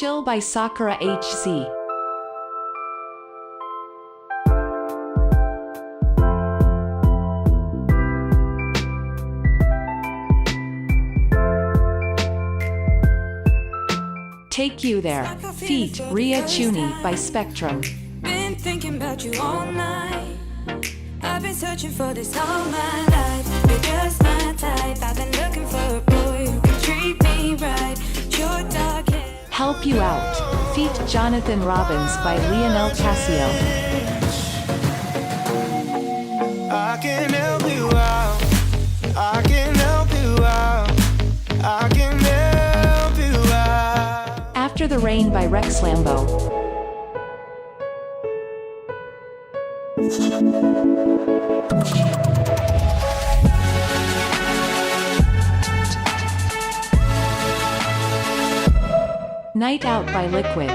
Chill by Sakura HZ. Take You There, feat. Ria Chuni by Spectrum. Been thinking about you all night. I've been searching for this all my life. You're just my type. I've been looking for a boy who can treat me right. Your dark hair. Help You Out, feat. Jonathan Robbins by Lionel Casio. I can help you out. I can help you out. I can help you out. After the Rain by Rex Lambo. Night Out by Liquid.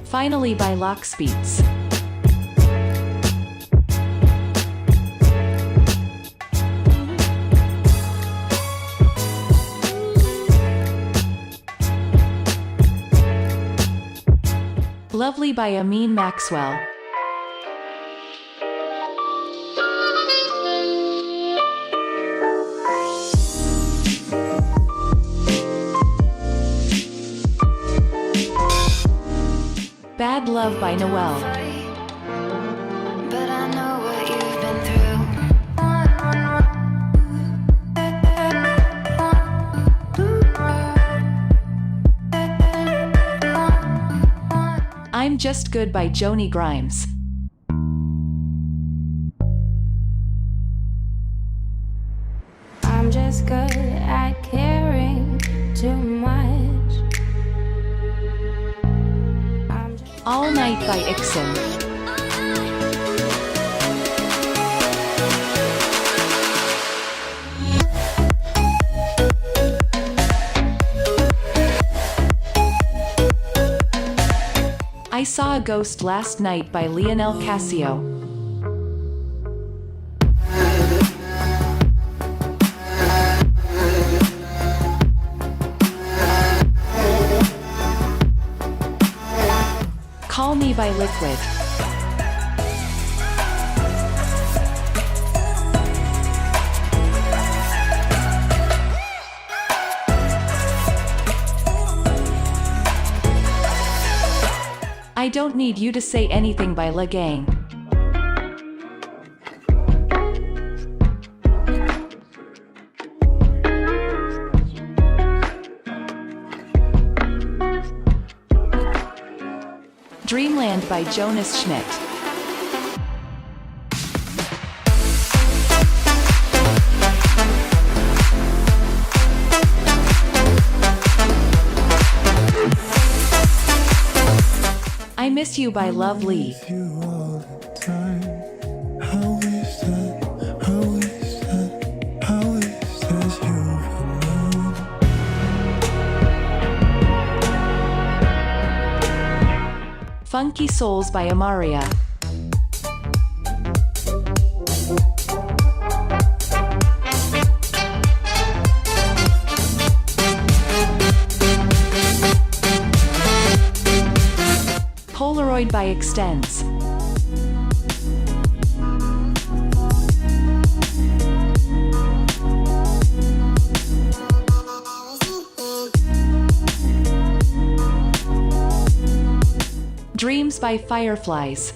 Finally by LOGSTACKER. Lovely by Amin Maxwell. Bad Love by Noel. But I know what you've been through. I'm Just Good by Joni Grimes. I'm just good at caring too much. All Night by Ixon. I Saw a Ghost Last Night by Lionel Casio. Call Me by Liquid. I Don't Need You to Say Anything by La Gang. Dreamland by Jonas Schmidt. I Miss You by Love Lee. Funky Souls by Amaria. Polaroid by Extends. Dreams by Fireflies.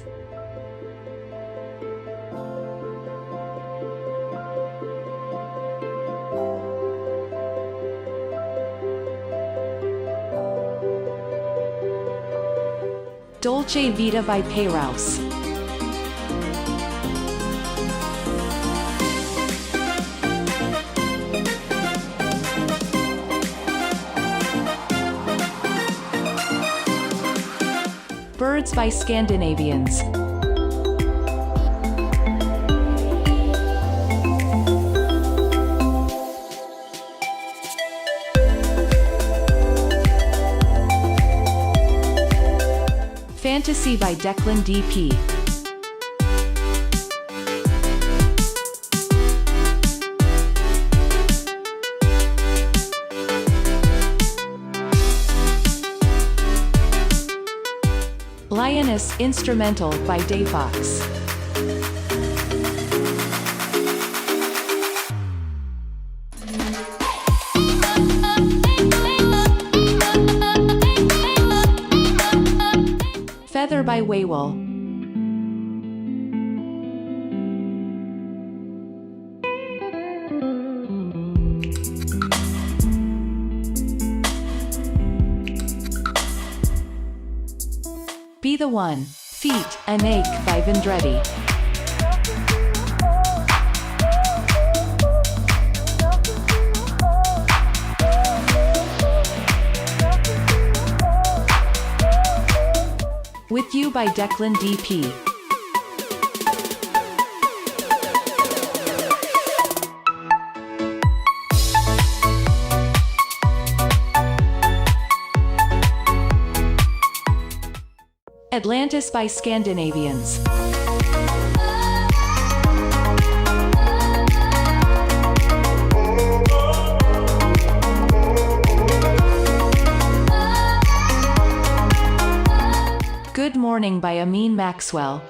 Dolce Vita by Payrouse. Birds by Scandinavians. Fantasy by Declan DP. Lioness Instrumental by DIPPERFOX. Feather by Waywell. Be the One. Feet, An Ache by Vendretti. With You by Declan DP. Atlantis by Scandinavians. Good Morning by Amin Maxwell.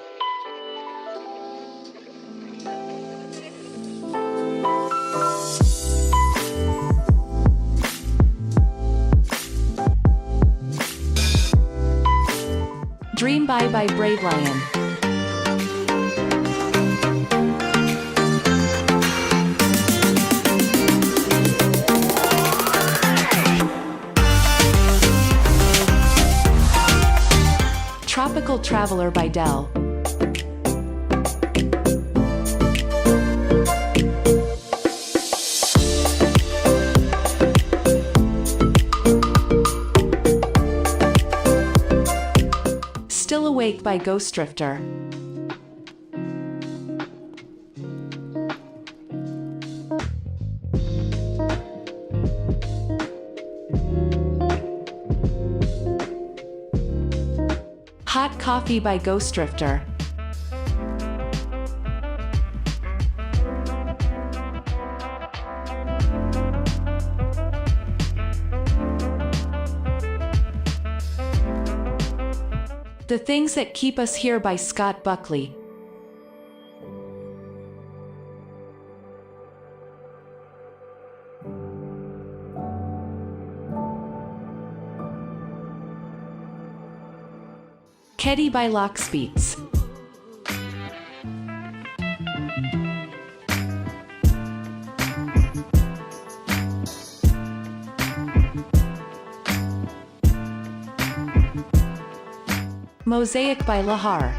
Dream by Brave Lion. Tropical Traveler by Dell. Still Awake by Ghost Drifter. Hot Coffee by Ghost Drifter. The Things That Keep Us Here by Scott Buckley. Keddy by LOGSTACKER. Mosaic by Lahar.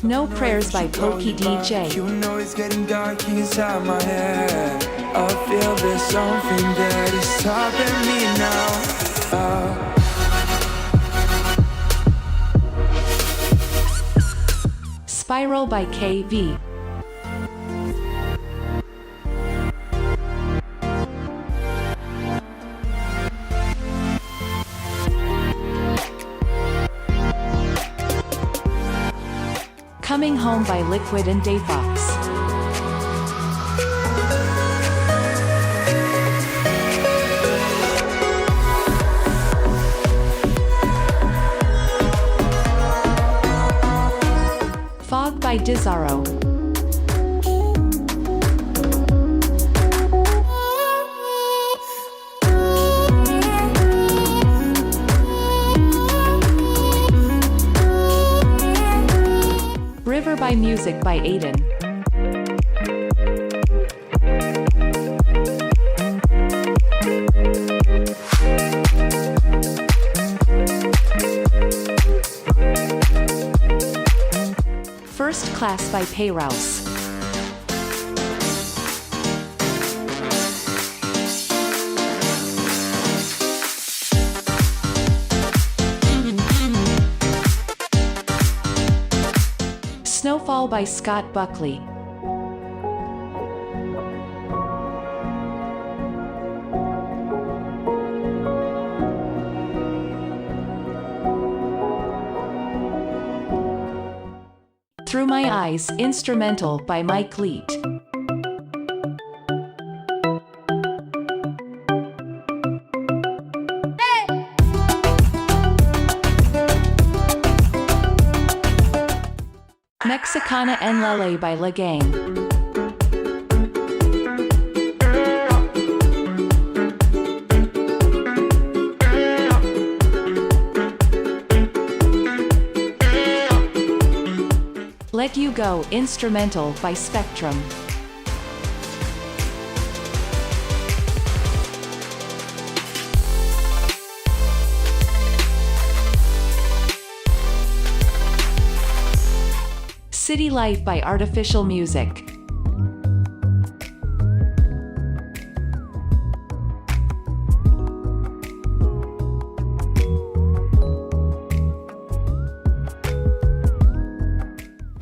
No Prayers by Pokey DJ. You know it's getting dark inside my head. I feel there's something that is stopping me now. Spiral by KV. Coming Home by Liquid and DIPPERFOX. Fog by Dizaro. River by Music by Aiden. First Class by Payrouse. Snowfall by Scott Buckley. Through My Eyes, instrumental by Mike Leet. Mexicana en Lele by La Gang. Let You Go, instrumental by Spectrum. City Life by Artificial Music.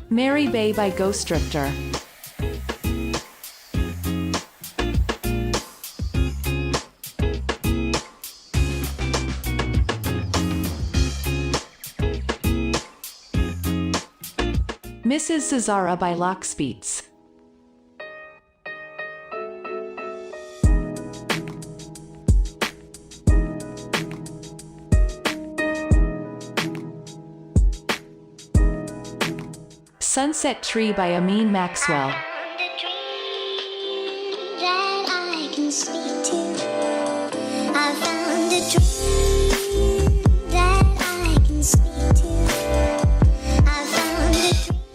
Mary Bay by Ghost Drifter. Mrs. Cesara by LOGSTACKER. Sunset Tree by Amin Maxwell.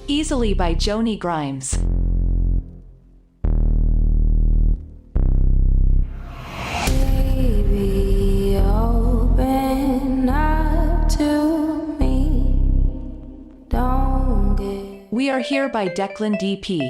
Easily by Joni Grimes. Baby, open up to me. Don't get We Are Here by Declan DP.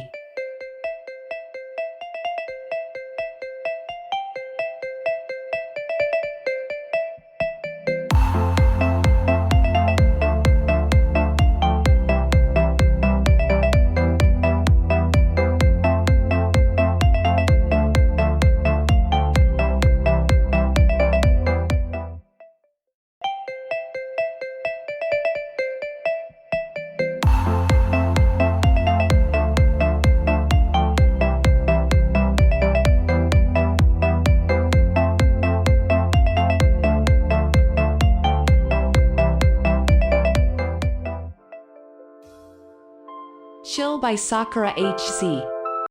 Chill by Sakura HC.